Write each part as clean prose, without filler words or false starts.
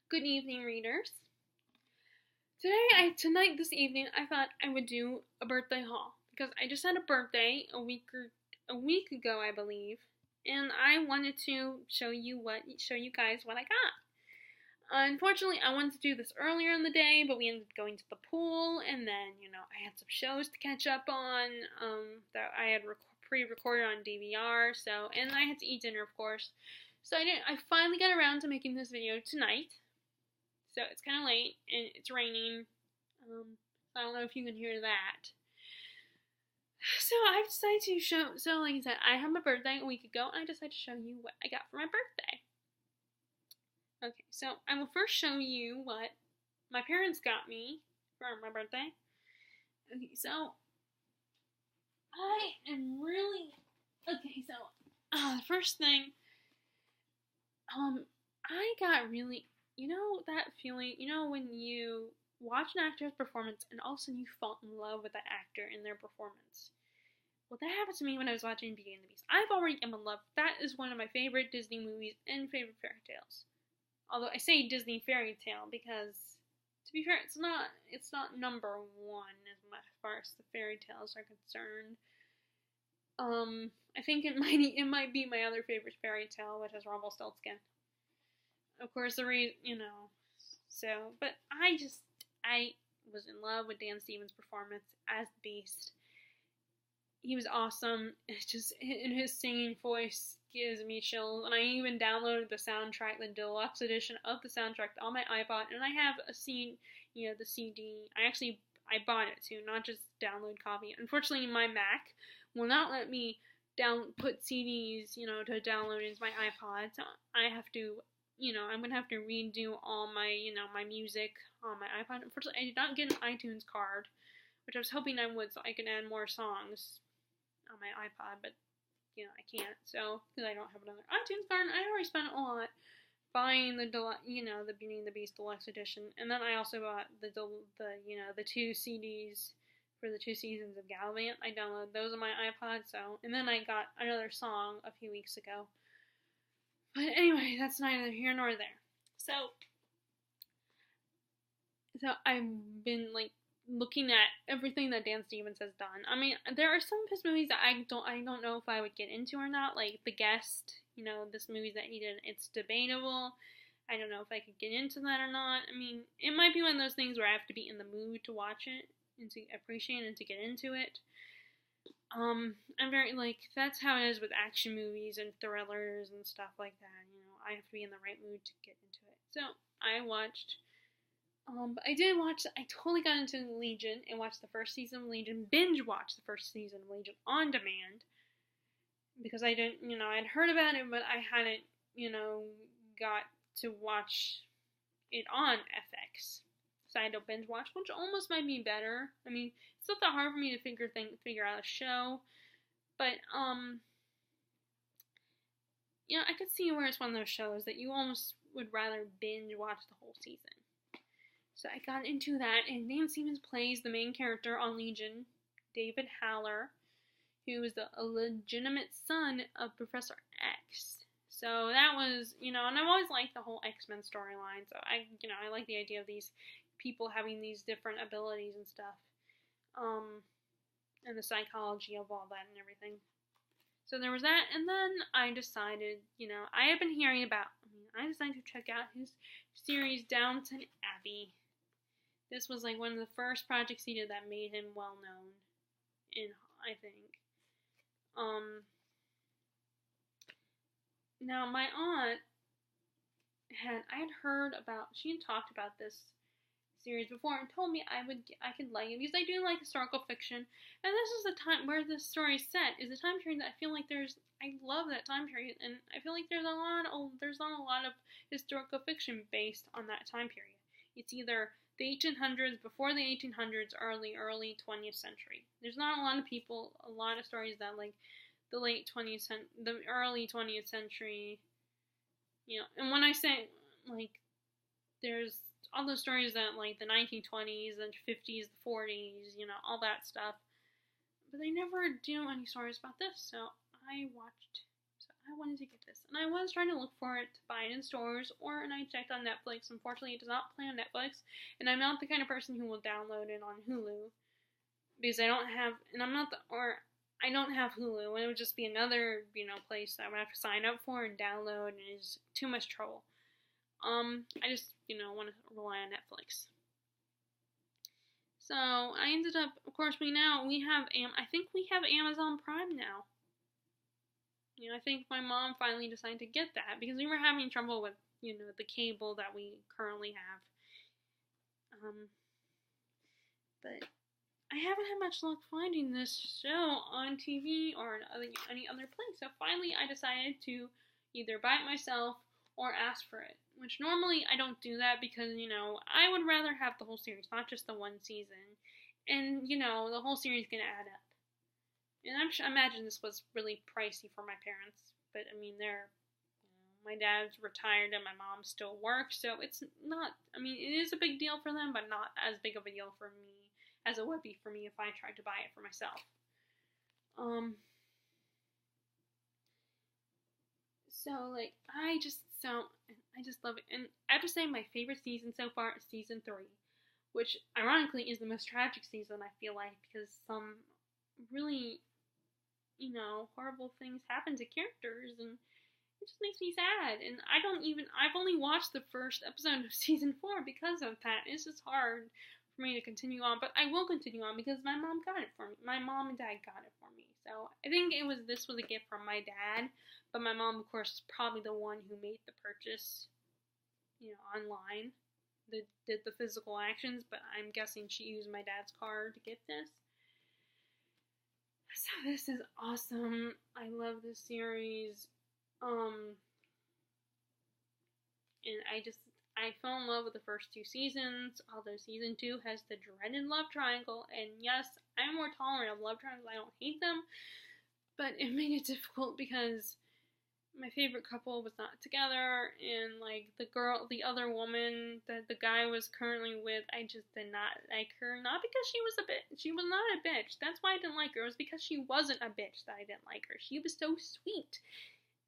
Good evening, readers. This evening, I thought I would do a birthday haul because I just had a birthday a week ago, I believe, and I wanted to show you guys what I got. Unfortunately, I wanted to do this earlier in the day, but we ended up going to the pool, and then I had some shows to catch up on that I had pre-recorded on DVR. And I had to eat dinner, of course. So I finally got around to making this video tonight. So it's kind of late and it's raining. I don't know if you can hear that. So I decided to like I said, I had my birthday a week ago, and I decided to show you what I got for my birthday. Okay, so I will first show you what my parents got me for my birthday. Okay, so the first thing, I got really, that feeling, when you watch an actor's performance and all of a sudden you fall in love with that actor and their performance. Well, that happened to me when I was watching Beauty and the Beast. I've already am in love. That is one of my favorite Disney movies and favorite fairy tales. Although I say Disney fairy tale because, to be fair, it's not number one as far as the fairy tales are concerned. I think it might be my other favorite fairy tale, which is Rumpelstiltskin. Of course, but I was in love with Dan Stevens' performance as the Beast. He was awesome. It's just, in his singing voice gives me chills. And I even downloaded the soundtrack, the deluxe edition of the soundtrack on my iPod. And I have the CD. I bought it too, not just download copy. Unfortunately, my Mac will not let me put CDs, to download into my iPod. So I have to, I'm going to have to redo all my, my music on my iPod. Unfortunately, I did not get an iTunes card, which I was hoping I would so I could add more songs on my iPod, but, I can't, so, because I don't have another iTunes card, and I already spent a lot buying the Beauty and the Beast Deluxe Edition, and then I also bought the 2 CDs for the 2 seasons of Gallivant. I downloaded those on my iPod, and then I got another song a few weeks ago. But anyway, that's neither here nor there. So I've been, looking at everything that Dan Stevens has done. I mean, there are some of his movies that I don't know if I would get into or not, like The Guest, this movie that he did, it's debatable. I don't know if I could get into that or not. I mean, it might be one of those things where I have to be in the mood to watch it and to appreciate it and to get into it. I'm very, that's how it is with action movies and thrillers and stuff like that, I have to be in the right mood to get into it. So, I totally got into Legion and watched the first season of Legion, binge watched the first season of Legion on demand, because I didn't, I'd heard about it, but I hadn't, got to watch it on FX. So I had to binge watch, which almost might be better. I mean, it's not that hard for me to figure out a show, but, I could see where it's one of those shows that you almost would rather binge watch the whole season. So I got into that, and Dan Stevens plays the main character on Legion, David Haller, who is a legitimate son of Professor X. So that was, and I've always liked the whole X-Men storyline, so I like the idea of these people having these different abilities and stuff, and the psychology of all that and everything. So there was that, and then I decided, I decided to check out his series Downton Abbey. This was one of the first projects he did that made him well known, I think. Now my aunt I had heard about, she had talked about this series before and told me I could like it because I do like historical fiction, and this is the time where this story is set, is the time period that I feel like I love that time period, and I feel like there's not a lot of historical fiction based on that time period. It's either the 1800s, before the 1800s, or the early 20th century. There's not a lot of stories that the early 20th century, and when I say there's all those stories that the 1920s, the 50s, the 40s, all that stuff, but they never do any stories about this. So I I wanted to get this. And I was trying to look for it to buy it in stores, and I checked on Netflix. Unfortunately, it does not play on Netflix, and I'm not the kind of person who will download it on Hulu, because I don't have, and I'm not the, or I don't have Hulu, and it would just be another, place that I would have to sign up for and download, and it's too much trouble. I just, want to rely on Netflix. So I ended up, of course, I think we have Amazon Prime now. I think my mom finally decided to get that because we were having trouble with, the cable that we currently have. But I haven't had much luck finding this show on TV or in any other place. So finally I decided to either buy it myself or ask for it. Which normally I don't do that because, I would rather have the whole series, not just the one season. And, the whole series is going to add up. And I imagine this was really pricey for my parents. But, my dad's retired and my mom still works. So it's not, it is a big deal for them, but not as big of a deal for me as it would be for me if I tried to buy it for myself. I just love it. And I have to say my favorite season so far is season 3, which ironically is the most tragic season, I feel like, because some really, horrible things happen to characters, and it just makes me sad. And I've only watched the first episode of season 4 because of that. It's just hard for me to continue on, but I will continue on because my mom got it for me. My mom and dad got it for me. So I think this was a gift from my dad, but my mom, of course, is probably the one who made the purchase, online, did the physical actions, but I'm guessing she used my dad's card to get this. So this is awesome. I love this series. And I fell in love with the first 2 seasons, although season 2 has the dreaded love triangle, and yes, I'm more tolerant of love triangles, I don't hate them, but it made it difficult because my favorite couple was not together, and, the other woman that the guy was currently with, I just did not like her, not because she was a bitch, she was not a bitch, that's why I didn't like her, it was because she wasn't a bitch that I didn't like her, she was so sweet,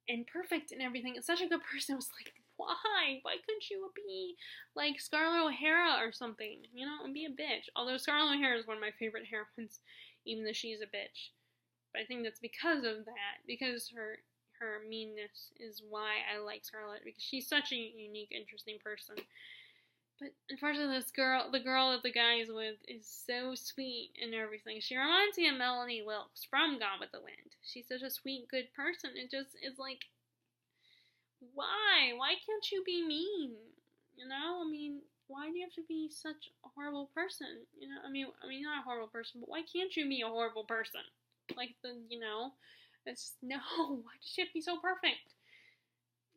and perfect and everything, and such a good person. I was like, why couldn't you be like Scarlett O'Hara or something, and be a bitch? Although Scarlett O'Hara is one of my favorite heroines, even though she's a bitch. But I think that's because of that, because her meanness is why I like Scarlett, because she's such a unique, interesting person. But unfortunately, the girl that the guy is with is so sweet and everything. She reminds me of Melanie Wilkes from Gone with the Wind. She's such a sweet, good person. It just is like, why? Why can't you be mean? Why do you have to be such a horrible person? Not a horrible person, but why can't you be a horrible person? It's, no, why does she have to be so perfect?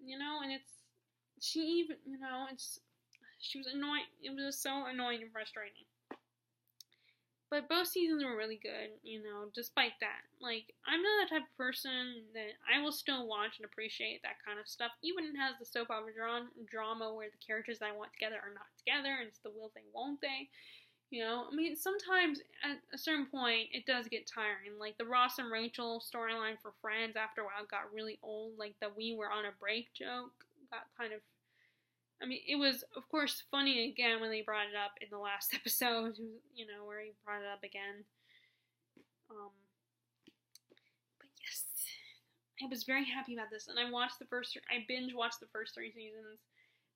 And she was annoying. It was so annoying and frustrating. But both seasons were really good, despite that. I'm not the type of person that I will still watch and appreciate that kind of stuff, even if it has the soap opera drama where the characters I want together are not together, and it's the will they, won't they. Sometimes at a certain point, it does get tiring. Like the Ross and Rachel storyline for Friends, after a while, got really old. Like the "we were on a break" joke got kind of... it was, of course, funny again when they brought it up in the last episode, where he brought it up again. But yes, I was very happy about this, and I binge watched the first 3 seasons,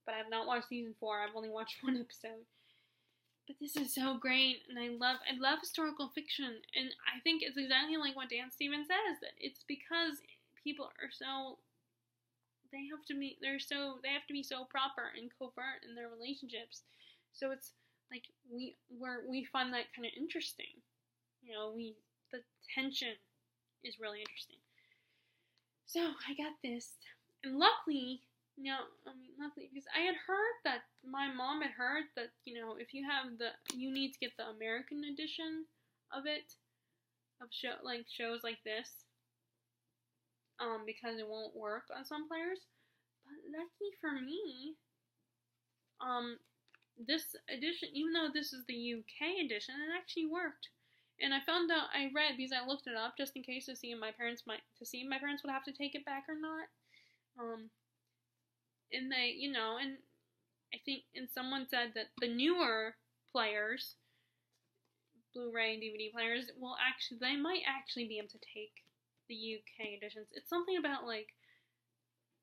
but I have not watched season 4. I've only watched 1 episode. But this is so great, and I love historical fiction, and I think it's exactly like what Dan Stevens says, that it's because people are so... They have to be so proper and covert in their relationships. So it's like we find that kind of interesting. The tension is really interesting. So I got this, and luckily, because I had heard that my mom had heard that if you need to get the American edition of it, of shows like this. Because it won't work on some players. But lucky for me, this edition, even though this is the UK edition, it actually worked. And I found out, I read, because I looked it up just in case to see if my parents would have to take it back or not. And they, and I think, and someone said that the newer players, Blu-ray and DVD players, they might actually be able to take the UK editions. It's something about, like,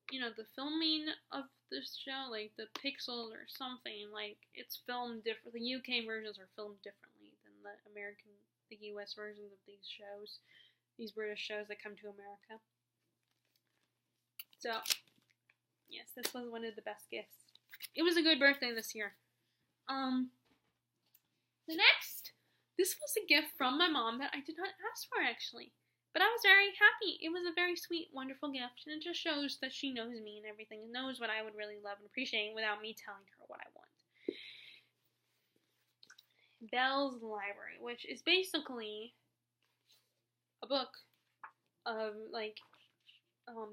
the filming of the show, like the pixels or something, like it's filmed different. The UK versions are filmed differently than the US versions of these shows, these British shows that come to America. So, yes, this was one of the best gifts. It was a good birthday this year. This was a gift from my mom that I did not ask for, actually. But I was very happy. It was a very sweet, wonderful gift, and it just shows that she knows me and everything, and knows what I would really love and appreciate without me telling her what I want. Belle's Library, which is basically a book of, like,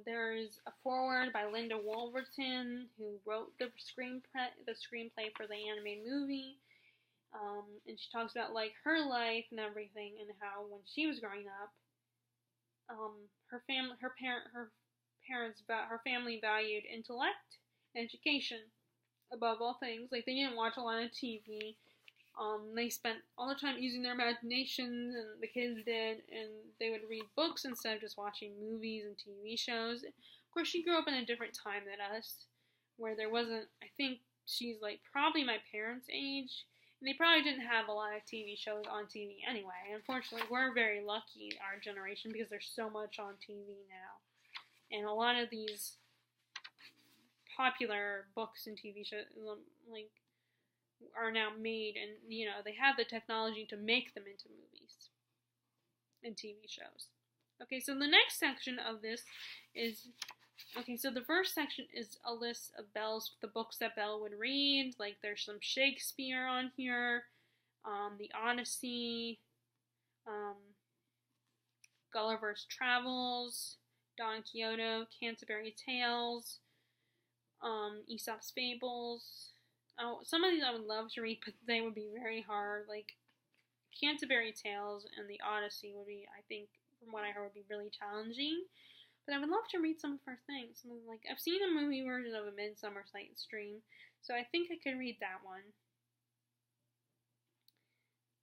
there's a foreword by Linda Woolverton, who wrote the screenplay for the animated movie. And she talks about, like, her life and everything, and how when she was growing up, her family valued intellect and education above all things. Like, they didn't watch a lot of TV. They spent all the time using their imaginations, and the kids did, and they would read books instead of just watching movies and TV shows. Of course, she grew up in a different time than us, where there wasn't, I think she's, like, probably my parents' age, and they probably didn't have a lot of TV shows on TV anyway. Unfortunately, we're very lucky, our generation, because there's so much on TV now. And a lot of these popular books and TV shows, like, are now made, and, they have the technology to make them into movies and TV shows. Okay, so the next section of this is, so the first section is a list of the books that Belle would read. Like, there's some Shakespeare on here, the Odyssey, Gulliver's Travels, Don Quixote, Canterbury Tales, Aesop's Fables. Oh, some of these I would love to read, but they would be very hard. Like, Canterbury Tales and the Odyssey would be, I think, from what I heard, would be really challenging. But I would love to read some of her things. Like, I've seen a movie version of A Midsummer Night's Dream, so I think I could read that one.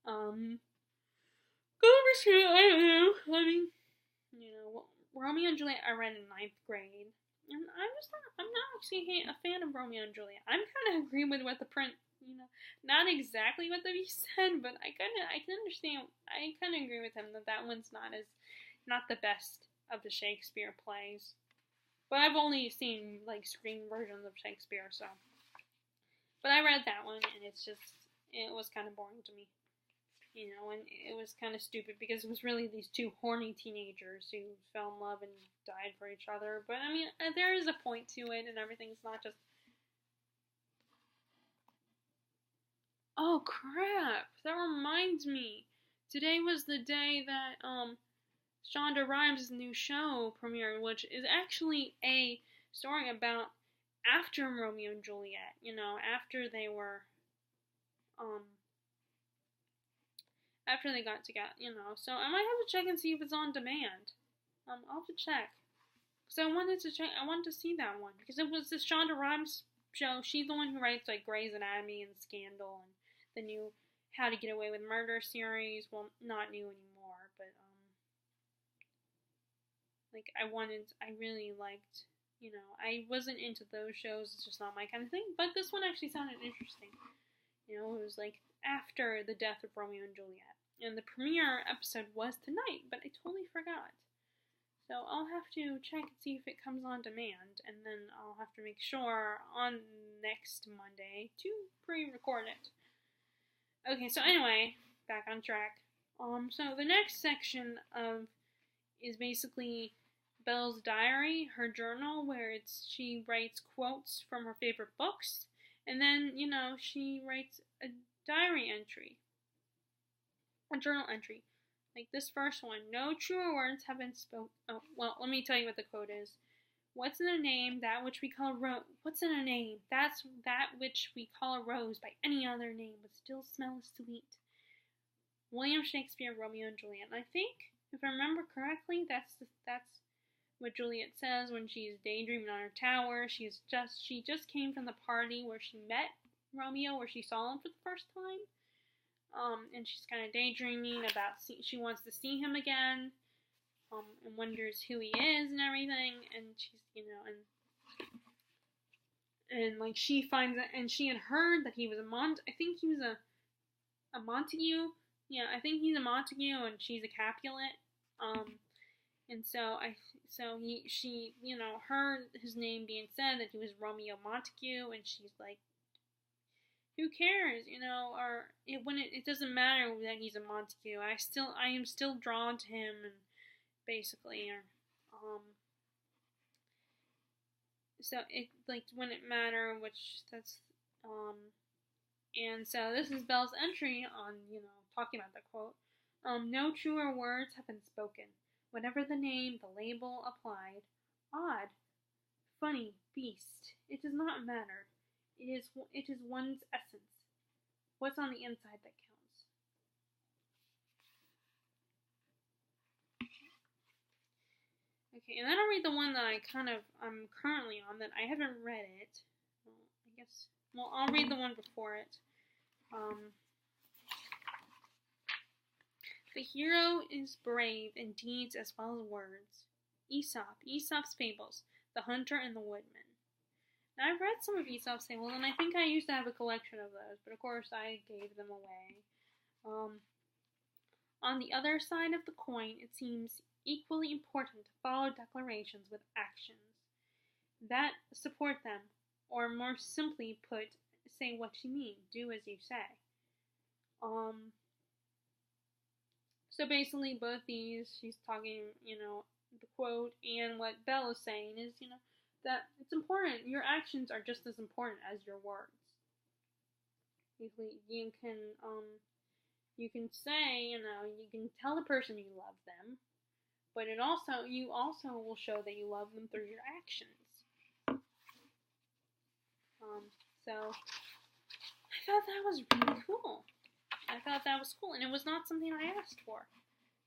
Gulliver's Travels, I don't know. I mean, Romeo and Juliet I read in 9th grade. And I'm not actually a fan of Romeo and Juliet. I'm kind of agreeing with what the print, not exactly what the beast said, but I can understand, I kind of agree with him that one's not the best of the Shakespeare plays. But I've only seen, like, screen versions of Shakespeare, so. But I read that one, and it was kind of boring to me. And it was kind of stupid because it was really these two horny teenagers who fell in love and died for each other. But, I mean, there is a point to it and everything. It's not just... Oh, crap! That reminds me. Today was the day that, Shonda Rhimes' new show premiered, which is actually a story about after Romeo and Juliet. After they were, after they got together, so I might have to check and see if it's on demand. I'll have to check, because I wanted to see that one, because it was this Shonda Rhimes show. She's the one who writes, like, Grey's Anatomy and Scandal, and the new How to Get Away with Murder series. Well, not new anymore, but, like, I really liked, I wasn't into those shows, it's just not my kind of thing, but this one actually sounded interesting. It was, like, after the death of Romeo and Juliet. And the premiere episode was tonight, but I totally forgot. So I'll have to check and see if it comes on demand, and then I'll have to make sure on next Monday to pre-record it. Okay, so anyway, back on track. So the next section is basically Belle's diary, her journal, where she writes quotes from her favorite books, and then, she writes a diary entry. A journal entry. Like this first one. No truer words have been spoken. Oh, well, let me tell you what the quote is. What's in a name, that which we call a rose? What's in a name? That's that which we call a rose by any other name, but still smells sweet. William Shakespeare, Romeo and Juliet. And I think, if I remember correctly, that's what Juliet says when she's daydreaming on her tower. She just came from the party where she met Romeo, where she saw him for the first time. And she's kind of daydreaming about she wants to see him again, and wonders who he is and everything. And she's and like she finds it, and she had heard that he was I think he was a Montague. Yeah, I think he's a Montague, and she's a Capulet. And she heard his name being said, that he was Romeo Montague, and she's like, who cares, or it doesn't matter that he's a Montague. I am still drawn to him, and basically, so it like wouldn't matter, and so this is Belle's entry on, talking about the quote. No truer words have been spoken. Whatever the name, the label applied, odd, funny, beast, it does not matter. It is one's essence. What's on the inside that counts. Okay, and then I'll read the one that I'm currently on, that I haven't read it. I'll read the one before it. The hero is brave in deeds as well as words. Aesop's Fables, The Hunter and the Woodman. Now, I've read some of Aesop's Fables, and I think I used to have a collection of those, but of course I gave them away. On the other side of the coin, it seems equally important to follow declarations with actions that support them, or more simply put, say what you mean, do as you say. So basically, both these, she's talking, the quote, and what Belle is saying is, that it's important. Your actions are just as important as your words. You can say, you can tell the person you love them, but you also will show that you love them through your actions. So I thought that was really cool. And it was not something I asked for.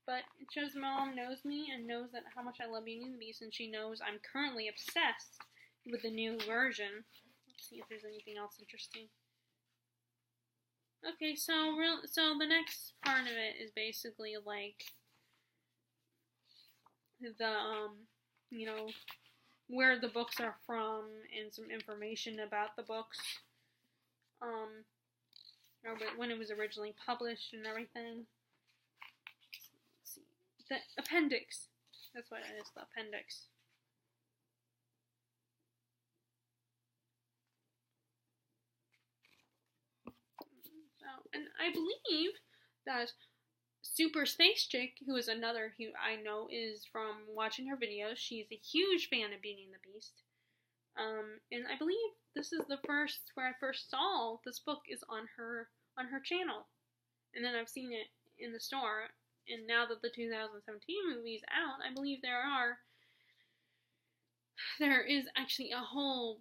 But it shows Mom knows me and knows how much I love Beauty and the Beast, and she knows I'm currently obsessed with the new version. Let's see if there's anything else interesting. Okay, so the next part of it is basically like the where the books are from and some information about the books, or when it was originally published and everything. Let's see, the appendix. That's what it is, the appendix. And I believe that Super Space Chick, who is another who I know is from watching her videos, she's a huge fan of Beauty and the Beast. And I believe this is the first where I first saw this book is on her channel. And then I've seen it in the store. And now that the 2017 movie is out, I believe there is actually a whole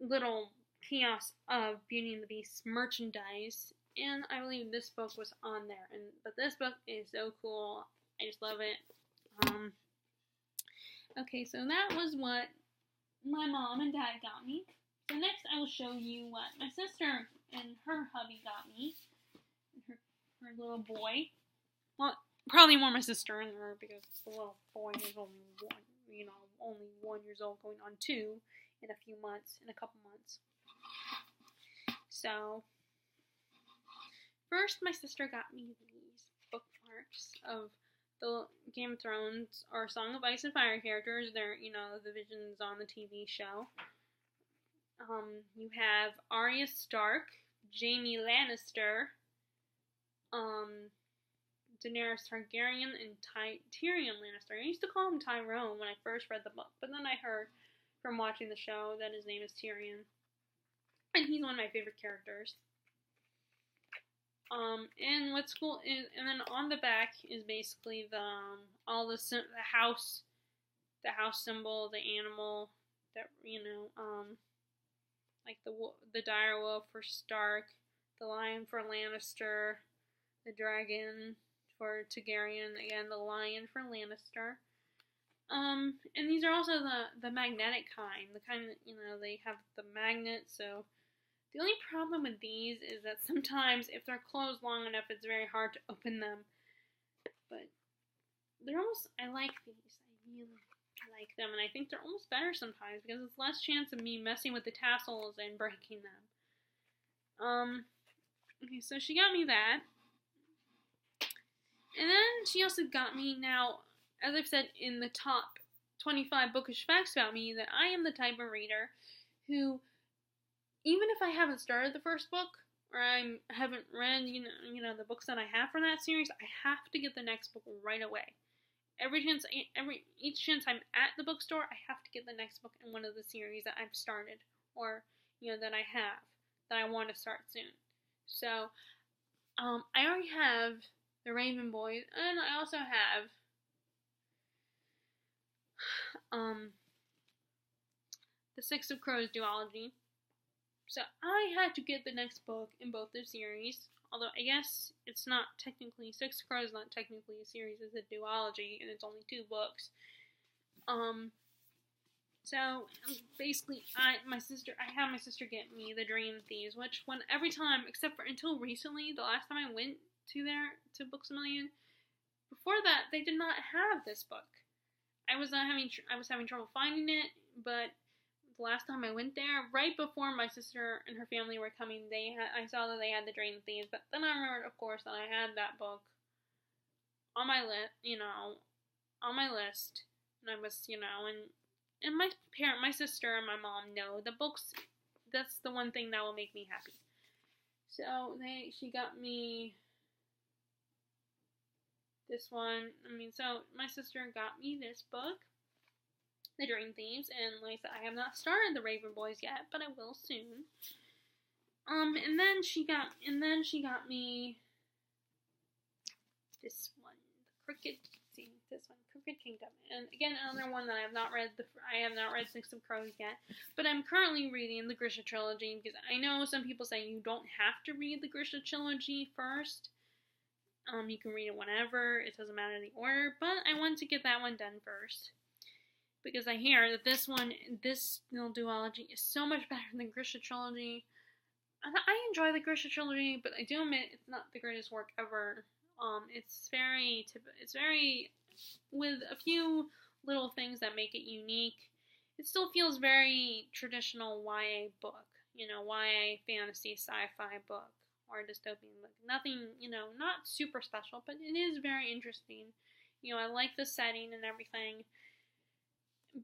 little kiosk of Beauty and the Beast merchandise, and I believe this book was on there. But this book is so cool. I just love it. Okay, so that was what my mom and dad got me. So next I will show you what my sister and her hubby got me. Her little boy. Well, probably more my sister and her, because the little boy is only 1 year old, going on 2 in a couple months. So, first my sister got me these bookmarks of the Game of Thrones or Song of Ice and Fire characters. They're, the visions on the TV show. You have Arya Stark, Jaime Lannister, Daenerys Targaryen, and Tyrion Lannister. I used to call him Tyrone when I first read the book, but then I heard from watching the show that his name is Tyrion. And he's one of my favorite characters. And what's cool is, and then on the back is basically the house symbol, the animal that like the dire wolf for Stark, the lion for Lannister, the dragon for Targaryen, again the lion for Lannister. And these are also the magnetic kind, the kind that, they have the magnet, so the only problem with these is that sometimes if they're closed long enough, it's very hard to open them. But they're almost, I like these. I really like them, and I think they're almost better sometimes because it's less chance of me messing with the tassels and breaking them. Okay, so she got me that. And then she also got me, now, as I've said in the top 25 bookish facts about me, that I am the type of reader who, even if I haven't started the first book, or I haven't read, the books that I have from that series, I have to get the next book right away. Each chance I'm at the bookstore, I have to get the next book in one of the series that I've started, or, that I have, that I want to start soon. So, I already have The Raven Boys, and I also have, The Six of Crows duology. So I had to get the next book in both the series, although I guess it's not technically, Six of Crows is not technically a series, it's a duology, and it's only 2 books. So basically, I had my sister get me The Dream Thieves, which every time, except for until recently, the last time I went to Books A Million, before that, they did not have this book. I was having trouble finding it, but the last time I went there, right before my sister and her family were coming, I saw that they had The Dream Thieves, but then I remembered, of course, that I had that book on my list, and I was, and my sister and my mom know the books, that's the one thing that will make me happy. So she got me this one. So my sister got me this book, The Dream Thieves, and like I said, I have not started The Raven Boys yet, but I will soon. And then she got me this one, Crooked Kingdom, and again another one that I have not read. I have not read Six of Crows yet, but I'm currently reading the Grisha trilogy because I know some people say you don't have to read the Grisha trilogy first. You can read it whenever. It doesn't matter the order, but I want to get that one done first. Because I hear that this duology is so much better than the Grisha trilogy. I enjoy the Grisha trilogy, but I do admit it's not the greatest work ever. It's very, with a few little things that make it unique. It still feels very traditional YA book, YA fantasy sci-fi book or dystopian book. Nothing, not super special, but it is very interesting. I like the setting and everything.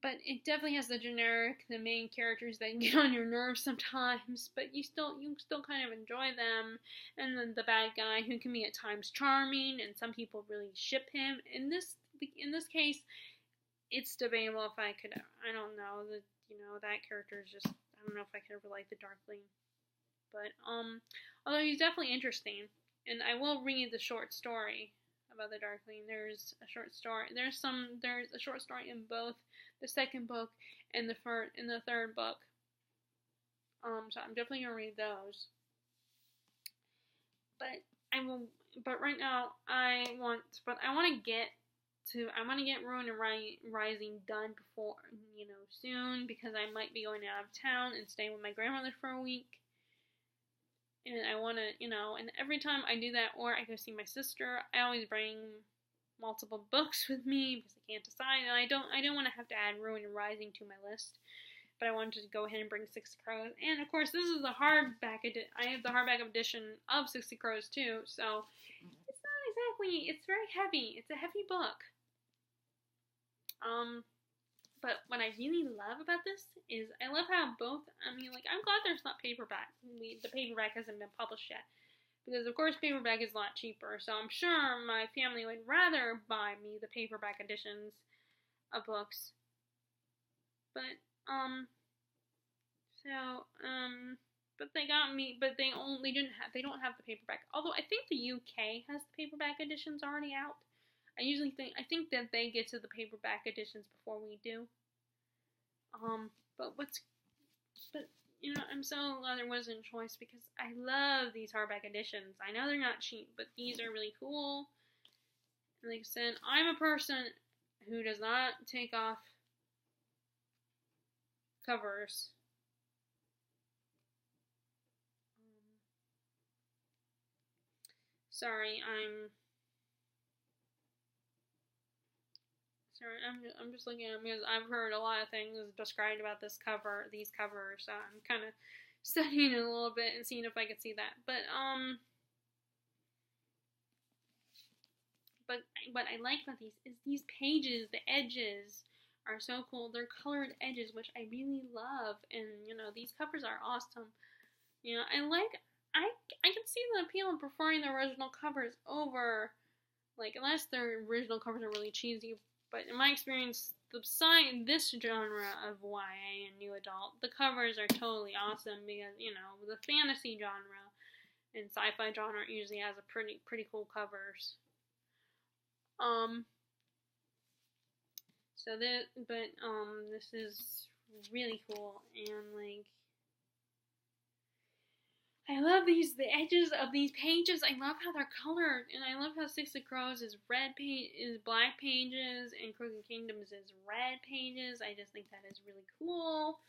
But it definitely has the main characters that get on your nerves sometimes, but you still kind of enjoy them. And then the bad guy, who can be at times charming, and some people really ship him. In this case, it's debatable if I could. I don't know, that character is just, I don't know if I could ever like the Darkling. But although he's definitely interesting, and I will read the short story about the Darkling. There's a short story. There's a short story in both the second book and the third book. So I'm definitely gonna read those. But right now I want to get Ruin and Rising done before, soon, because I might be going out of town and staying with my grandmother for a week. And I want to, and every time I do that, or I go see my sister, I always bring multiple books with me because I can't decide, and I don't want to have to add Ruin and Rising to my list, but I wanted to go ahead and bring Six of Crows, and of course this is the hardback I have the hardback edition of Six of Crows too, so it's not exactly, it's very heavy, it's a heavy book. But what I really love about this is I love how both, I'm glad there's not paperback. The paperback hasn't been published yet. Because, of course, paperback is a lot cheaper. So I'm sure my family would rather buy me the paperback editions of books. But, but they got me, but they don't have the paperback. Although I think the UK has the paperback editions already out. I think that they get to the paperback editions before we do. But I'm so glad there wasn't a choice because I love these hardback editions. I know they're not cheap, but these are really cool. And like I said, I'm a person who does not take off covers. Sorry, I'm just looking at them because I've heard a lot of things described about these covers. So I'm kind of studying it a little bit and seeing if I could see that. But what I like about these is these pages, the edges are so cool. They're colored edges, which I really love, and these covers are awesome. I can see the appeal in preferring the original covers over, like, unless their original covers are really cheesy. But in my experience, this genre of YA and new adult, the covers are totally awesome because the fantasy genre and sci-fi genre usually has a pretty cool covers. This is really cool, and like, I love the edges of these pages. I love how they're colored, and I love how Six of Crows is black pages, and Crooked Kingdoms is red pages. I just think that is really cool.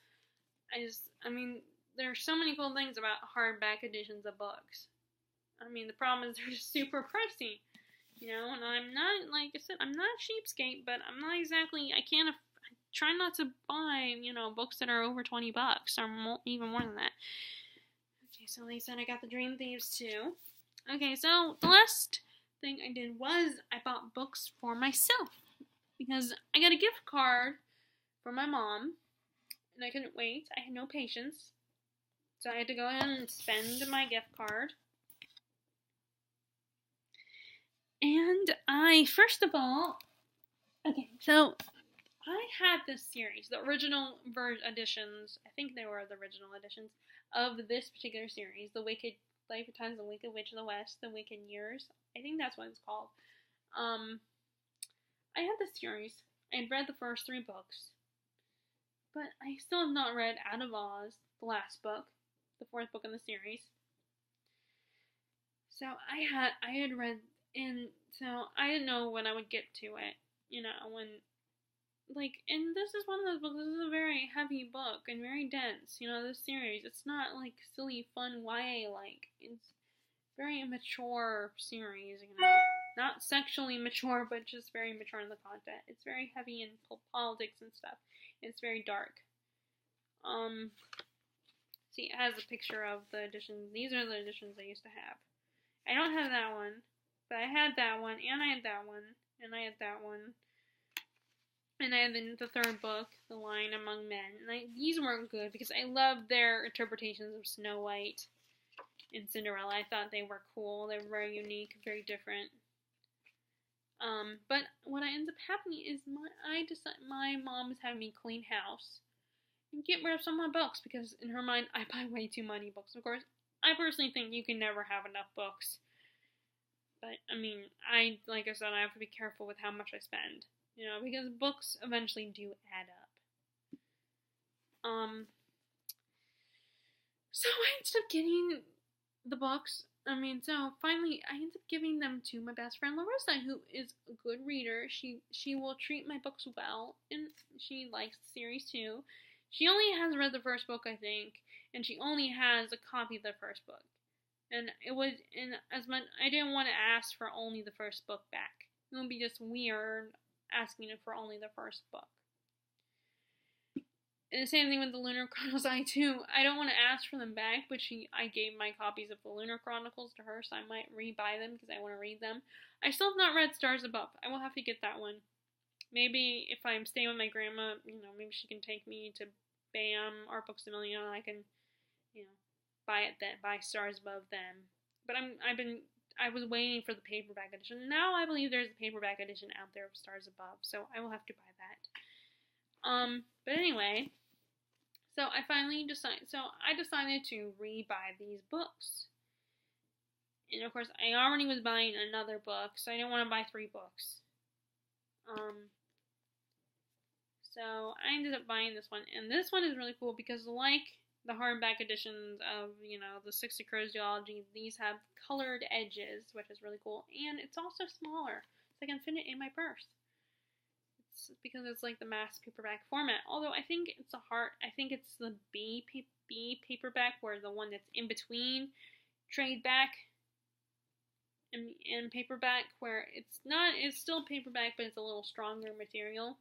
There are so many cool things about hardback editions of books. The problem is they're just super pricey, and I'm not, like I said, I'm not a cheapskate, but I'm not exactly, I try not to buy, books that are over $20 or even more than that. Okay, so like I said, I got the Dream Thieves too. Okay, so the last thing I did was I bought books for myself because I got a gift card for my mom, and I couldn't wait. I had no patience, so I had to go ahead and spend my gift card. And first of all, okay, so I had this series, the original editions, I think they were the original editions, of this particular series, The Wicked Life of Times, The Wicked Witch of the West, The Wicked Years. I think that's what it's called. I had this series. I had read the first 3 books, but I still have not read Out of Oz, the last book, the 4th book in the series. So I had read, and so I didn't know when I would get to it, and this is one of those books, this is a very heavy book and very dense, this series. It's not, like, silly, fun YA-like. It's very mature series, Not sexually mature, but just very mature in the content. It's very heavy in politics and stuff. It's very dark. See, it has a picture of the editions. These are the editions I used to have. I don't have that one, but I had that one, and I had that one, and I had that one. And I had the 3rd book, The Lion Among Men. And these weren't good because I loved their interpretations of Snow White and Cinderella. I thought they were cool. They were very unique, very different. But what ended up happening is my mom was having me clean house and get rid of some of my books because in her mind I buy way too many books. Of course, I personally think you can never have enough books. But like I said, I have to be careful with how much I spend. Because books eventually do add up. So I ended up getting the books. So finally I ended up giving them to my best friend Larissa, who is a good reader. She will treat my books well, and she likes the series too. She only has read the 1st book, I think, and she only has a copy of the 1st book. And I didn't want to ask for only the 1st book back. It would be just weird asking her for only the 1st book. And the same thing with the Lunar Chronicles. I don't want to ask for them back, but I gave my copies of the Lunar Chronicles to her, so I might rebuy them because I want to read them. I still have not read Stars Above. I will have to get that one. Maybe if I'm staying with my grandma, maybe she can take me to BAM or Books A Million, and I can, buy Stars Above then. But I was waiting for the paperback edition. Now I believe there's a paperback edition out there of Stars Above, so I will have to buy that. But anyway, so I decided to re-buy these books. And of course, I already was buying another book, so I didn't want to buy 3 books. So I ended up buying this one, and this one is really cool because like the hardback editions of, the 60 Crows duology, these have colored edges, which is really cool. And it's also smaller, so I can fit it in my purse. It's because it's like the mass paperback format. Although I think it's the B paperback, where the one that's in between trade back and paperback, where it's still paperback, but it's a little stronger material.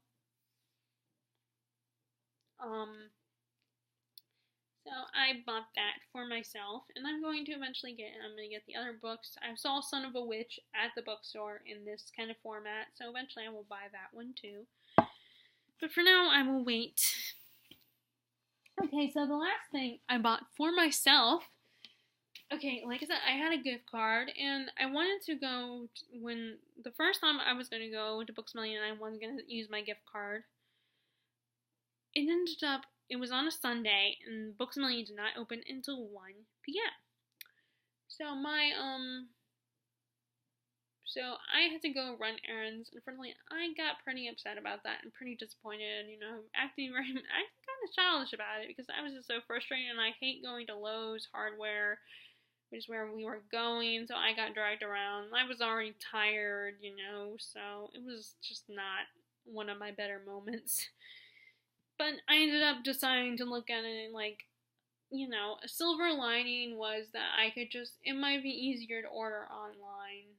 So I bought that for myself, and I'm going to get the other books. I saw Son of a Witch at the bookstore in this kind of format, so eventually I will buy that one too. But for now, I will wait. Okay, so the last thing I bought for myself, okay, like I said, I had a gift card, and I wanted to go, when the first time I was going to go to Books A Million, I wasn't going to use my gift card. It was on a Sunday, and Books A Million did not open until 1 p.m. So I had to go run errands. Unfortunately, I got pretty upset about that and pretty disappointed, acting kind of childish about it, because I was just so frustrated, and I hate going to Lowe's Hardware, which is where we were going, so I got dragged around. I was already tired, so it was just not one of my better moments. But I ended up deciding to look at it like, a silver lining was that it might be easier to order online,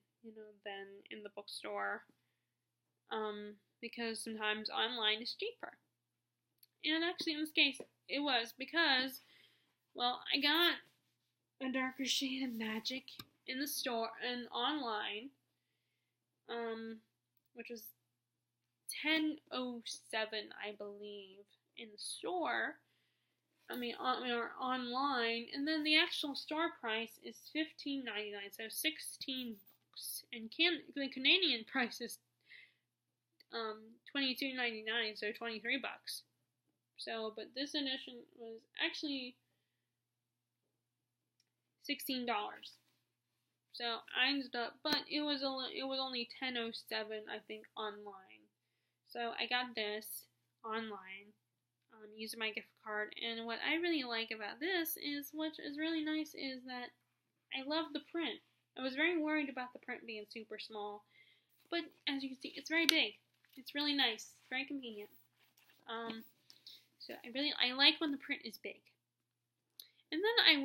than in the bookstore. Because sometimes online is cheaper. And actually, in this case, it was because, I got A Darker Shade of Magic in the store and online, which was $10.07, I believe, in the store. Or online, and then the actual store price is $15.99, so $16. And the Canadian price is $22.99, so $23. So, but this edition was actually $16. So I ended up, but it was only $10.07, I think, online. So I got this online, using my gift card. And what I really like about this is, what is really nice, is that I love the print. I was very worried about the print being super small, but as you can see, it's very big. It's really nice. It's very convenient. So I like when the print is big. And then I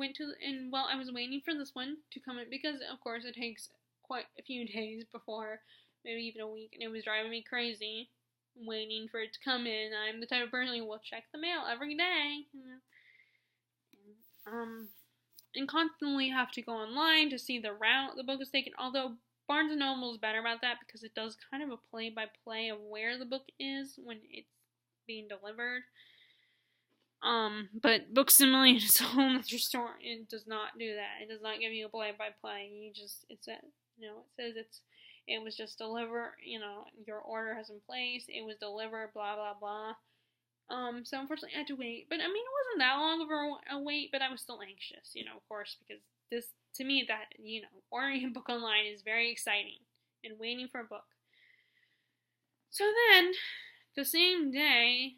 was waiting for this one to come in, because of course it takes quite a few days before, maybe even a week, and it was driving me crazy waiting for it to come in. I'm the type of person who will check the mail every day, and constantly have to go online to see the route the book is taken. Although Barnes & Noble is better about that, because it does kind of a play-by-play of where the book is when it's being delivered. But Books A Million is a whole other story. It does not do that. It does not give you a play-by-play. It says it was just delivered, your order has in place, it was delivered, blah, blah, blah. So unfortunately I had to wait. But, it wasn't that long of a wait, but I was still anxious, of course, because this, to me, that, ordering a book online is very exciting, and waiting for a book. So then, the same day,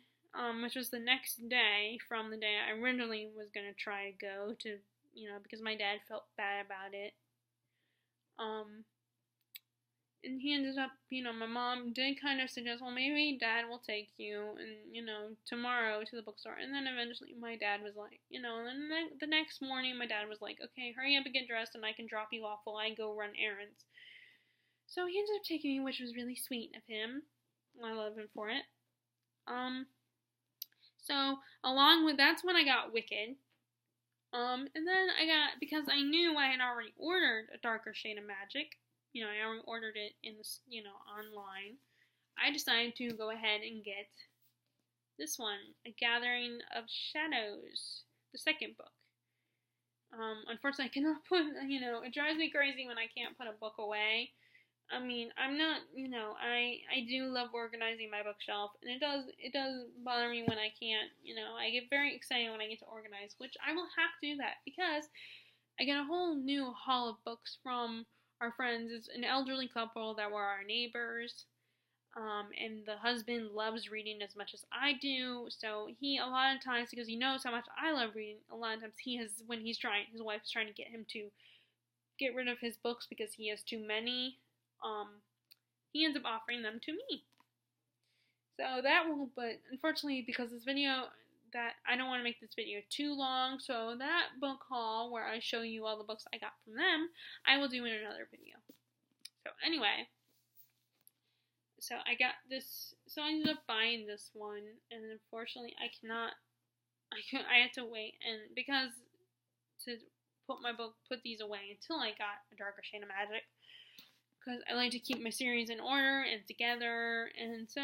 which was the next day from the day I originally was going to try to go to, because my dad felt bad about it. And he ended up, my mom did kind of suggest, well, maybe Dad will take you, and, tomorrow to the bookstore. And then eventually my dad was like, and then the next morning my dad was like, okay, hurry up and get dressed, and I can drop you off while I go run errands. So he ended up taking me, which was really sweet of him. I love him for it. So along with, that's when I got Wicked. And then because I knew I had already ordered A Darker Shade of Magic, I already ordered it in this, online, I decided to go ahead and get this one, A Gathering of Shadows, the second book. Unfortunately, I cannot put, it drives me crazy when I can't put a book away. I'm not, I do love organizing my bookshelf, and it does bother me when I can't, I get very excited when I get to organize, which I will have to do that, because I get a whole new haul of books from our friends. It's an elderly couple that were our neighbors. And the husband loves reading as much as I do, so he, a lot of times, because he knows how much I love reading, a lot of times his wife's trying to get him to get rid of his books because he has too many, he ends up offering them to me. So but unfortunately, because this video, that I don't want to make this video too long, so that book haul where I show you all the books I got from them, I will do in another video. So anyway, so I got this, so I ended up buying this one, and unfortunately I had to wait, and because to put these away until I got A Darker Shade of Magic, because I like to keep my series in order and together, and so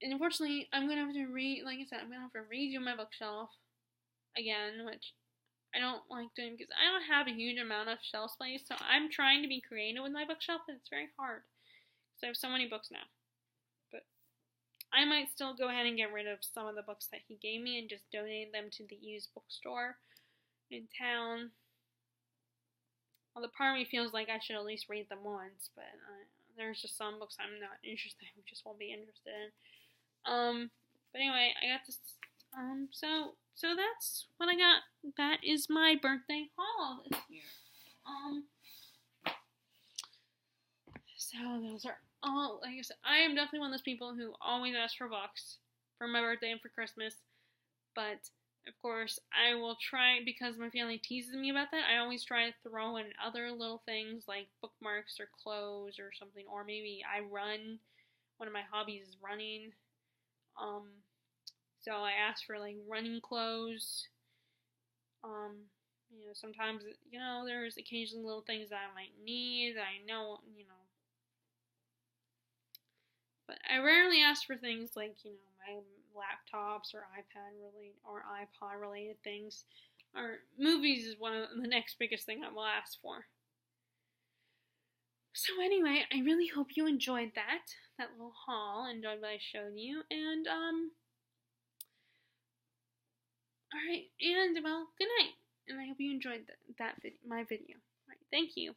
and unfortunately I'm gonna have to I'm gonna have to redo my bookshelf again, which I don't like doing because I don't have a huge amount of shelf space, so I'm trying to be creative with my bookshelf, and it's very hard because I have so many books now. But I might still go ahead and get rid of some of the books that he gave me and just donate them to the used bookstore in town. Although part of me feels like I should at least read them once, but there's just some books I'm not interested in, just won't be interested in. But anyway, I got this. So that's what I got. That is my birthday haul this year. So those are all. Like I said, I am definitely one of those people who always ask for books for my birthday and for Christmas. But of course, I will try, because my family teases me about that. I always try to throw in other little things like bookmarks or clothes or something, or maybe I run. One of my hobbies is running. So I ask for like running clothes. Sometimes, there's occasionally little things that I might need that I know, But I rarely ask for things like, my laptops or iPod related things. Or movies is one of the next biggest thing I will ask for. So anyway, I really hope you enjoyed that little haul, enjoyed what I showed you, and alright, and well, good night, and I hope you enjoyed my video. Alright, thank you.